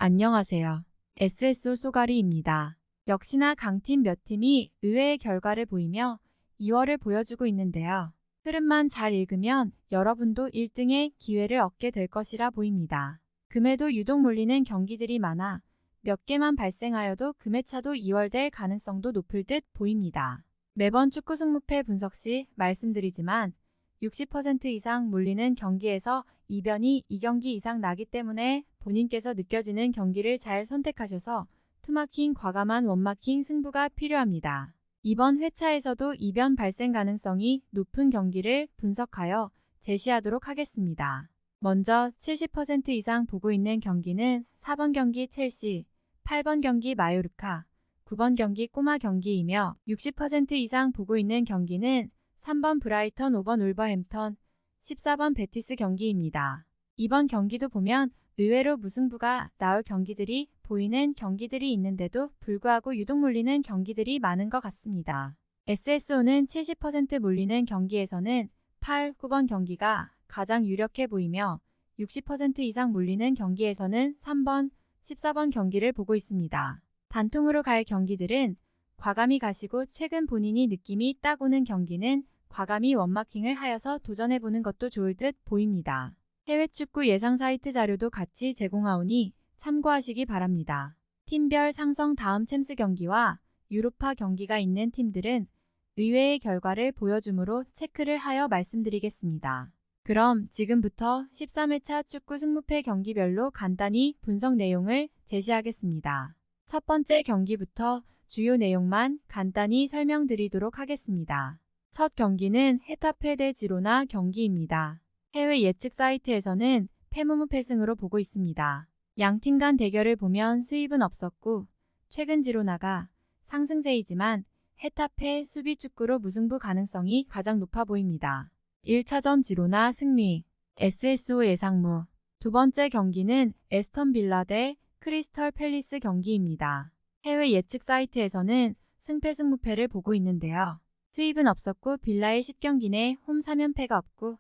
안녕하세요. SSO 쏘가리입니다. 역시나 강팀 몇 팀이 의외의 결과를 보이며 2월을 보여주고 있는데요. 흐름만 잘 읽으면 여러분도 1등의 기회를 얻게 될 것이라 보입니다. 금에도 유독 몰리는 경기들이 많아 몇 개만 발생하여도 금의 차도 2월 될 가능성도 높을 듯 보입니다. 매번 축구 승무패 분석 시 말씀드리지만 60% 이상 몰리는 경기에서 이변이 2경기 이상 나기 때문에 본인께서 느껴지는 경기를 잘 선택하셔서 투마킹 과감한 원마킹 승부가 필요합니다. 이번 회차에서도 이변 발생 가능성이 높은 경기를 분석하여 제시하도록 하겠습니다. 먼저 70% 이상 보고 있는 경기는 4번 경기 첼시, 8번 경기 마요르카, 9번 경기 꼬마 경기이며 60% 이상 보고 있는 경기는 3번 브라이턴, 5번 울버햄턴, 14번 베티스 경기입니다. 이번 경기도 보면 의외로 무승부가 나올 경기들이 보이는 경기들이 있는데도 불구하고 유독 몰리는 경기들이 많은 것 같습니다. SSO는 70% 몰리는 경기에서는 8, 9번 경기가 가장 유력해 보이며 60% 이상 몰리는 경기에서는 3번, 14번 경기를 보고 있습니다. 단통으로 갈 경기들은 과감히 가시고 최근 본인이 느낌이 딱 오는 경기는 과감히 원마킹을 하여서 도전해보는 것도 좋을 듯 보입니다. 해외 축구 예상 사이트 자료도 같이 제공하오니 참고하시기 바랍니다. 팀별 상성 다음 챔스 경기와 유로파 경기가 있는 팀들은 의외의 결과를 보여주므로 체크를 하여 말씀드리겠습니다. 그럼 지금부터 13회차 축구 승무패 경기별로 간단히 분석 내용을 제시하겠습니다. 첫 번째 경기부터 주요 내용만 간단히 설명드리도록 하겠습니다. 첫 경기는 헤타페 대 지로나 경기입니다. 해외 예측 사이트에서는 패무무 패승으로 보고 있습니다. 양팀 간 대결을 보면 수입은 없었고 최근 지로나가 상승세이지만 헤타페 수비 축구로 무승부 가능성이 가장 높아 보입니다. 1차전 지로나 승리, SSO 예상무. 두 번째 경기는 에스턴 빌라 대 크리스털 팰리스 경기입니다. 해외 예측 사이트에서는 승패 승무패를 보고 있는데요. 수입은 없었고 빌라의 10경기 내 홈 3연패가 없고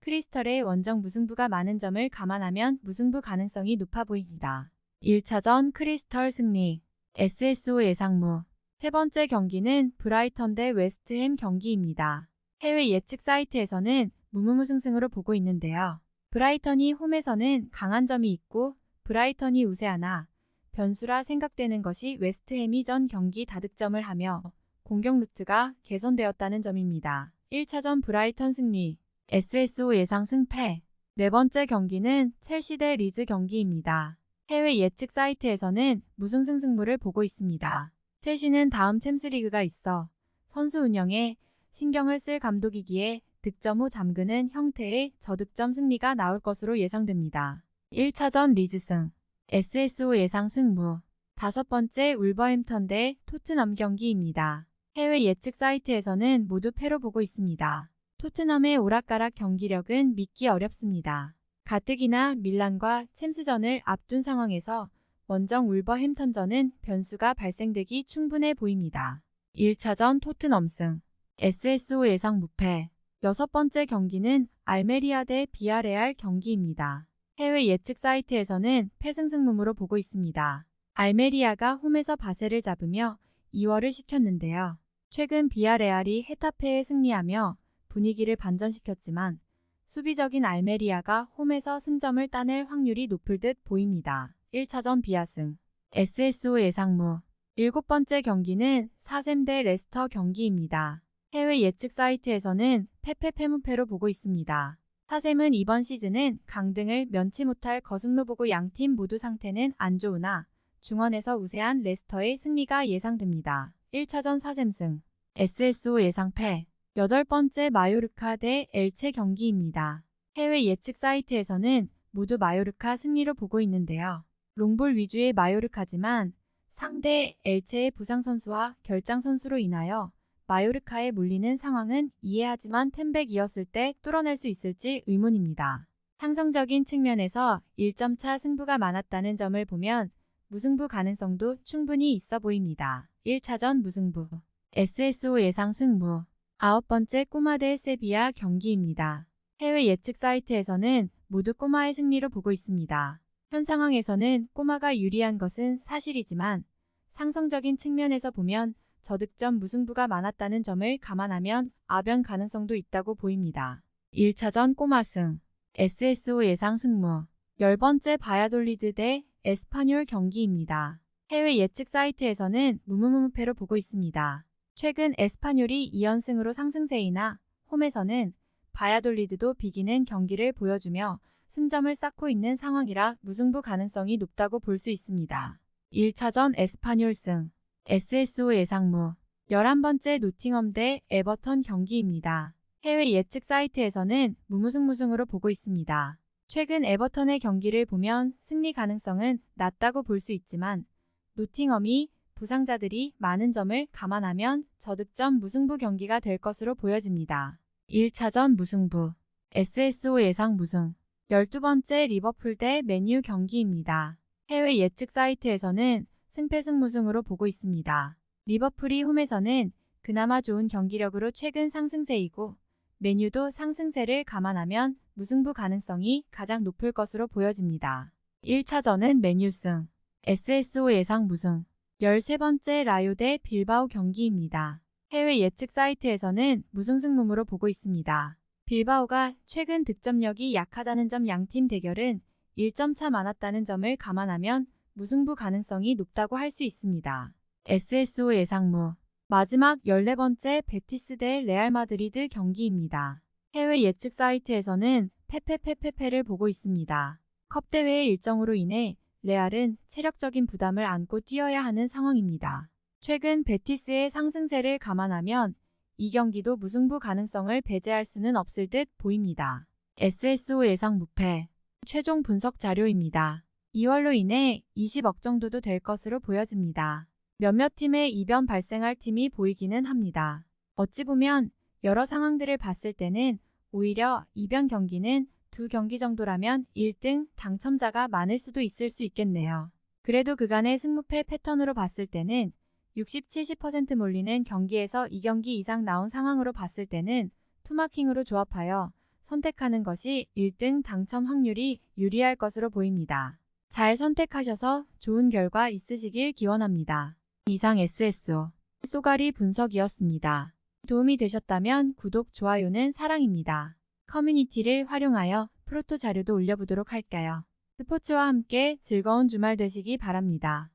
크리스털의 원정 무승부가 많은 점을 감안하면 무승부 가능성이 높아 보입니다. 1차전 크리스털 승리, SSO 예상무. 세 번째 경기는 브라이턴 대 웨스트햄 경기입니다. 해외 예측 사이트에서는 무무무승승으로 보고 있는데요. 브라이턴이 홈에서는 강한 점이 있고 브라이턴이 우세하나 변수라 생각되는 것이 웨스트햄이 전 경기 다득점을 하며 공격 루트가 개선되었다는 점입니다. 1차전 브라이턴 승리, SSO 예상 승패. 네 번째 경기는 첼시 대 리즈 경기입니다. 해외 예측 사이트에서는 무승승 승부를 보고 있습니다. 첼시는 다음 챔스리그가 있어 선수 운영에 신경을 쓸 감독이기에 득점 후 잠그는 형태의 저득점 승리가 나올 것으로 예상됩니다. 1차전 리즈승, SSO 예상 승부. 다섯 번째 울버햄턴 대 토트넘 경기입니다. 해외 예측 사이트에서는 모두 패로 보고 있습니다. 토트넘의 오락가락 경기력은 믿기 어렵습니다. 가뜩이나 밀란과 챔스전을 앞둔 상황에서 원정 울버햄턴전은 변수가 발생되기 충분해 보입니다. 1차전 토트넘승, SSO 예상 무패. 여섯 번째 경기는 알메리아 대 비아레알 경기입니다. 해외 예측 사이트에서는 패승승무로 보고 있습니다. 알메리아가 홈에서 바세를 잡으며 2월을 시켰는데요. 최근 비아레알이 헤타페에 승리하며 분위기를 반전시켰지만 수비적인 알메리아가 홈에서 승점을 따낼 확률이 높을 듯 보입니다. 1차전 비아승, SSO 예상무. 일곱 번째 경기는 사셈 대 레스터 경기입니다. 해외 예측 사이트에서는 패무패로 보고 있습니다. 사셈은 이번 시즌은 강등을 면치 못할 거승로 보고 양팀 모두 상태는 안 좋으나 중원에서 우세한 레스터의 승리가 예상됩니다. 1차전 사셈승, SSO 예상패. 여덟 번째 마요르카 대 엘체 경기입니다. 해외 예측 사이트에서는 모두 마요르카 승리로 보고 있는데요. 롱볼 위주의 마요르카지만 상대 엘체의 부상 선수와 결장 선수로 인하여 마요르카에 몰리는 상황은 이해하지만 템백이었을 때 뚫어낼 수 있을지 의문입니다. 상성적인 측면에서 1점차 승부가 많았다는 점을 보면 무승부 가능성도 충분히 있어 보입니다. 1차전 무승부, SSO 예상 승부. 아홉 번째 꼬마 대 세비야 경기입니다. 해외 예측 사이트에서는 모두 꼬마의 승리로 보고 있습니다. 현 상황에서는 꼬마가 유리한 것은 사실이지만 상성적인 측면에서 보면 저득점 무승부가 많았다는 점을 감안하면 아변 가능성도 있다고 보입니다. 1차전 꼬마승 SSO 예상 승무 10번째 바야돌리드 대 에스파뇰 경기입니다. 해외 예측 사이트에서는 무무무패로 보고 있습니다. 최근 에스파뇰이 2연승으로 상승세이나 홈에서는 바야돌리드도 비기는 경기를 보여주며 승점을 쌓고 있는 상황이라 무승부 가능성이 높다고 볼 수 있습니다. 1차전 에스파뇰 승 SSO 예상무 11번째 노팅엄 대 에버턴 경기입니다. 해외 예측 사이트에서는 무무승무승으로 보고 있습니다. 최근 에버턴의 경기를 보면 승리 가능성은 낮다고 볼 수 있지만 노팅엄이 부상자들이 많은 점을 감안하면 저득점 무승부 경기가 될 것으로 보여집니다. 1차전 무승부 SSO 예상 무승 12번째 리버풀 대 맨유 경기입니다. 해외 예측 사이트에서는 승패승무승으로 보고 있습니다. 리버풀이 홈에서는 그나마 좋은 경기력으로 최근 상승세이고 맨유도 상승세를 감안하면 무승부 가능성이 가장 높을 것으로 보여집니다. 1차전은 맨유승 SSO 예상 무승 13번째 라요 대 빌바오 경기입니다. 해외 예측 사이트에서는 무승승무무로 보고 있습니다. 빌바오가 최근 득점력이 약하다는 점 양팀 대결은 1점 차 많았다는 점을 감안하면 무승부 가능성이 높다고 할 수 있습니다. SSO 예상무 마지막 14번째 베티스 대 레알 마드리드 경기입니다. 해외 예측 사이트에서는 페페페페페를 보고 있습니다. 컵대회의 일정으로 인해 레알은 체력적인 부담을 안고 뛰어야 하는 상황입니다. 최근 베티스의 상승세를 감안하면 이 경기도 무승부 가능성을 배제할 수는 없을 듯 보입니다. SSO 예상 무패 최종 분석 자료입니다. 2월로 인해 20억 정도도 될 것으로 보여집니다. 몇몇 팀의 이변 발생할 팀이 보이기는 합니다. 어찌 보면 여러 상황들을 봤을 때는 오히려 이변 경기는 2경기 정도라면 1등 당첨자가 많을 수도 있을 수 있겠네요. 그래도 그간의 승무패 패턴으로 봤을 때는 60-70% 몰리는 경기에서 2경기 이상 나온 상황으로 봤을 때는 투마킹으로 조합하여 선택하는 것이 1등 당첨 확률이 유리할 것으로 보입니다. 잘 선택하셔서 좋은 결과 있으시길 기원합니다. 이상 SSO 쏘가리 분석이었습니다. 도움이 되셨다면 구독, 좋아요는 사랑입니다. 커뮤니티를 활용하여 프로토 자료도 올려보도록 할까요? 스포츠와 함께 즐거운 주말 되시기 바랍니다.